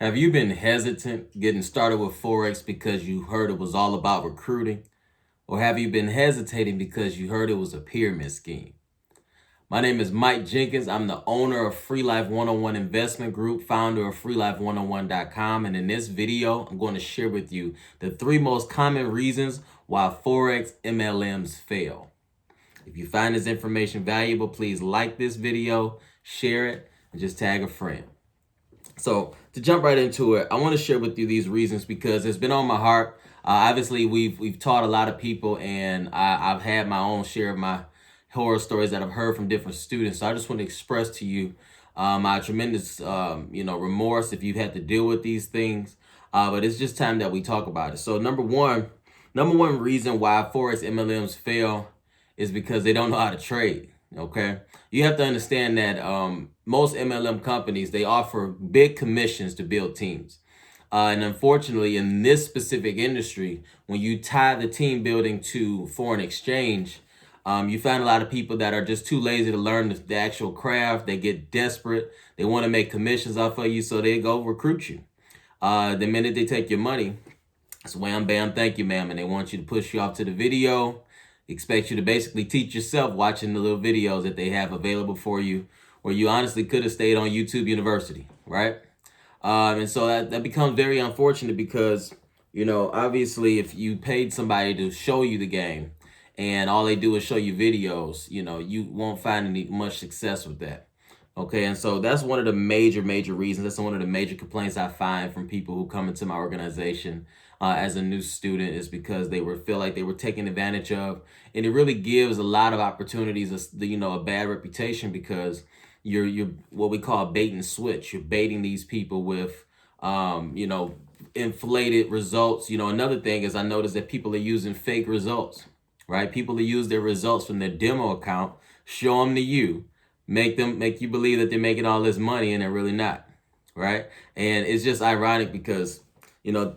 Have you been hesitant getting started with Forex because you heard it was all about recruiting? Or have you been hesitating because you heard it was a pyramid scheme? My name is Mike Jenkins. I'm the owner of Free Life 101 Investment Group, founder of freelife101.com. And in this video, I'm going to share with you the 3 most common reasons why Forex MLMs fail. If you find this information valuable, please like this video, share it, and just tag a friend. So to jump right into it, I want to share with you these reasons because it's been on my heart. Obviously, we've taught a lot of people, and I've had my own share of my horror stories that I've heard from different students. So I just want to express to you my tremendous, remorse if you've had to deal with these things. But it's just time that we talk about it. So number one reason why Forex MLMs fail is because they don't know how to trade. Okay, you have to understand that most MLM companies, they offer big commissions to build teams. And unfortunately, in this specific industry, when you tie the team building to foreign exchange, you find a lot of people that are just too lazy to learn the actual craft. They get desperate. They want to make commissions off of you, so they go recruit you. The minute they take your money, it's wham, bam, thank you, ma'am. And they want you to push you off to the video, expect you to basically teach yourself watching the little videos that they have available for you, where you honestly could have stayed on YouTube University, right? And so that becomes very unfortunate because, obviously if you paid somebody to show you the game and all they do is show you videos, you won't find any much success with that. Okay, and so that's one of the major reasons. That's one of the major complaints I find from people who come into my organization as a new student, is because they feel like they were taken advantage of, and it really gives a lot of opportunities, a bad reputation, because you're what we call bait and switch. You're baiting these people with inflated results. Another thing is I noticed that people are using fake results, right? People who use their results from their demo account, show them to you, make you believe that they're making all this money, and they're really not, right? And it's just ironic because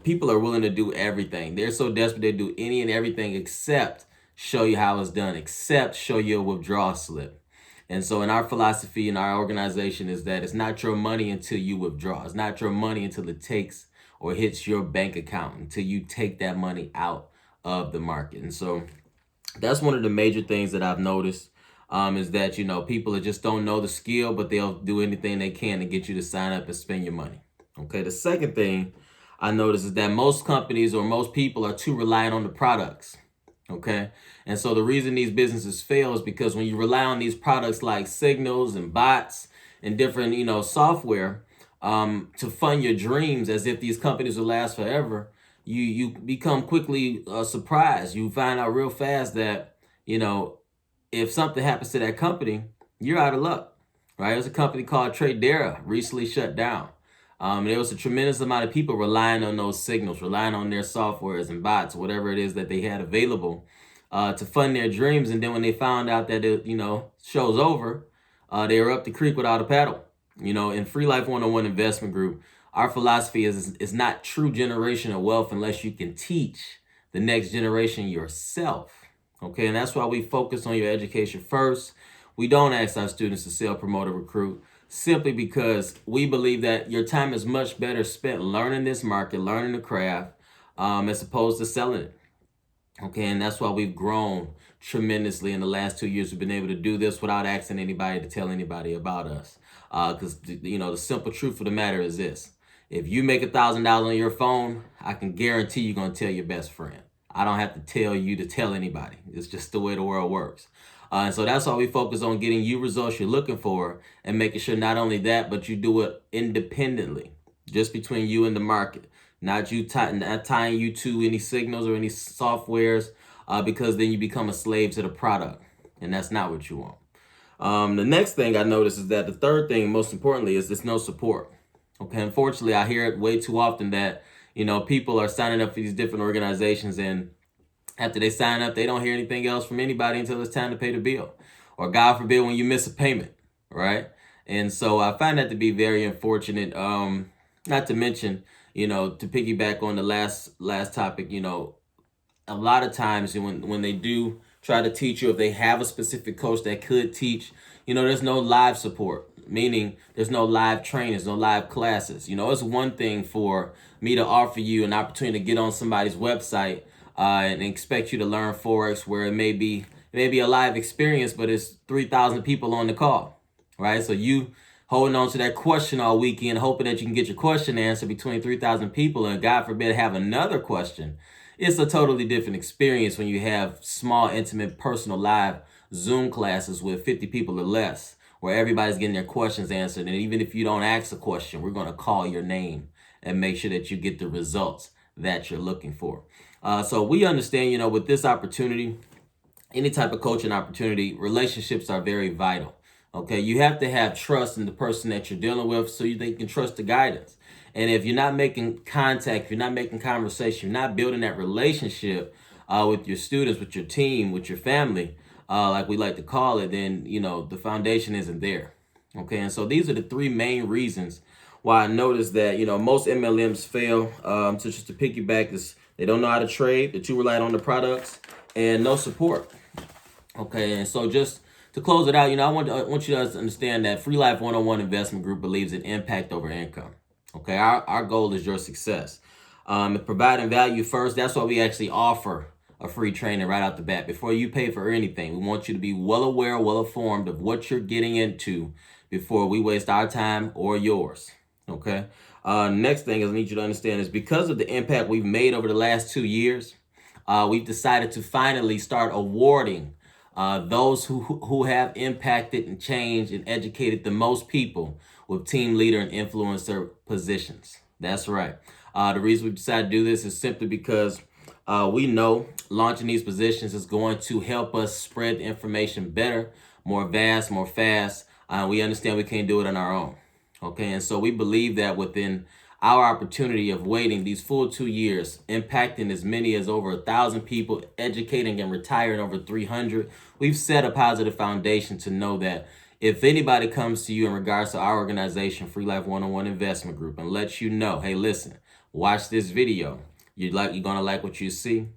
people are willing to do everything. They're so desperate they do any and everything except show you how it's done, except show you a withdrawal slip. And so in our philosophy in our organization is that it's not your money until you withdraw. It's not your money until it takes or hits your bank account, until you take that money out of the market. And so that's one of the major things that I've noticed, is that, people just don't know the skill, but they'll do anything they can to get you to sign up and spend your money. Okay, the second thing I noticed is that most companies or most people are too reliant on the products. Okay, and so the reason these businesses fail is because when you rely on these products like signals and bots and different, software to fund your dreams, as if these companies will last forever, you become quickly surprised. You find out real fast that, if something happens to that company, you're out of luck, right? There's a company called Tradera recently shut down. There was a tremendous amount of people relying on those signals, relying on their softwares and bots, whatever it is that they had available to fund their dreams. And then when they found out that it, show's over, they were up the creek without a paddle. In Free Life 101 Investment Group, our philosophy is not true generational wealth unless you can teach the next generation yourself. Okay, and that's why we focus on your education first. We don't ask our students to sell, promote, or recruit, simply because we believe that your time is much better spent learning this market, learning the craft, as opposed to selling it. Okay, and that's why we've grown tremendously in the last 2 years. We've been able to do this without asking anybody to tell anybody about us. Because, the simple truth of the matter is this. If you make $1,000 on your phone, I can guarantee you're going to tell your best friend. I don't have to tell you to tell anybody. It's just the way the world works. And so that's why we focus on getting you results you're looking for, and making sure not only that, but you do it independently, just between you and the market. Not tying you to any signals or any softwares, because then you become a slave to the product, and that's not what you want. The next thing I noticed is that the third thing, most importantly, is there's no support. Okay, unfortunately, I hear it way too often that, people are signing up for these different organizations, and after they sign up, they don't hear anything else from anybody until it's time to pay the bill. Or God forbid, when you miss a payment, right? And so I find that to be very unfortunate. Not to mention, to piggyback on the last topic, a lot of times when they do try to teach you, if they have a specific coach that could teach, there's no live support. meaning there's no live trainings, no live classes. You know, it's one thing for me to offer you an opportunity to get on somebody's website and expect you to learn Forex, where it may be a live experience, but it's 3,000 people on the call, right? So you holding on to that question all weekend, hoping that you can get your question answered between 3,000 people, and God forbid have another question. It's a totally different experience when you have small, intimate, personal, live Zoom classes with 50 people or less, where everybody's getting their questions answered. And even if you don't ask a question, we're going to call your name and make sure that you get the results that you're looking for. So we understand, you know, with this opportunity, any type of coaching opportunity, relationships are very vital. Okay, you have to have trust in the person that you're dealing with so they can trust the guidance. And if you're not making contact, if you're not making conversation, you're not building that relationship with your students, with your team, with your family, like we like to call it, then, you know, the foundation isn't there. Okay, and so these are the three main reasons why I noticed that, you know, most MLMs fail. So just to piggyback, is they don't know how to trade, they're too reliant on the products, and no support. Okay, and so just to close it out, you know, I want you guys to understand that Free Life 101 Investment Group believes in impact over income. Okay, our goal is your success. Providing value first, that's why we actually offer a free training right out the bat. Before you pay for anything, we want you to be well aware, well informed of what you're getting into before we waste our time or yours. Okay, next thing is I need you to understand is because of the impact we've made over the last 2 years, we've decided to finally start awarding those who have impacted and changed and educated the most people with team leader and influencer positions. That's right. The reason we decided to do this is simply because we know launching these positions is going to help us spread the information better, more vast, more fast. We understand we can't do it on our own. Okay, and so we believe that within our opportunity of waiting these full 2 years, impacting as many as over 1,000 people, educating and retiring over 300, we've set a positive foundation to know that if anybody comes to you in regards to our organization, Free Life 101 Investment Group, and lets you know, hey, listen, watch this video, you're gonna like what you see,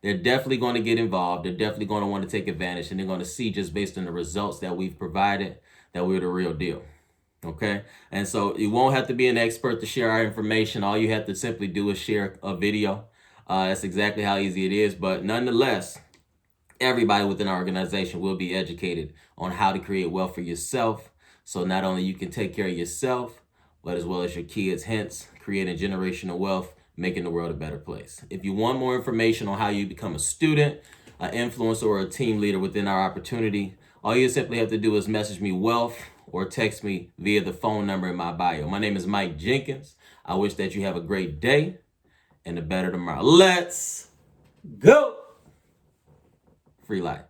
they're definitely going to get involved. They're definitely going to want to take advantage, and they're going to see, just based on the results that we've provided, that we're the real deal. Okay, and so you won't have to be an expert to share our information. All you have to simply do is share a video. That's exactly how easy it is. But nonetheless, everybody within our organization will be educated on how to create wealth for yourself. So not only you can take care of yourself, but as well as your kids, hence creating generational wealth, making the world a better place. If you want more information on how you become a student, an influencer, or a team leader within our opportunity, all you simply have to do is message me wealth or text me via the phone number in my bio. My name is Mike Jenkins. I wish that you have a great day and a better tomorrow. Let's go. Free life.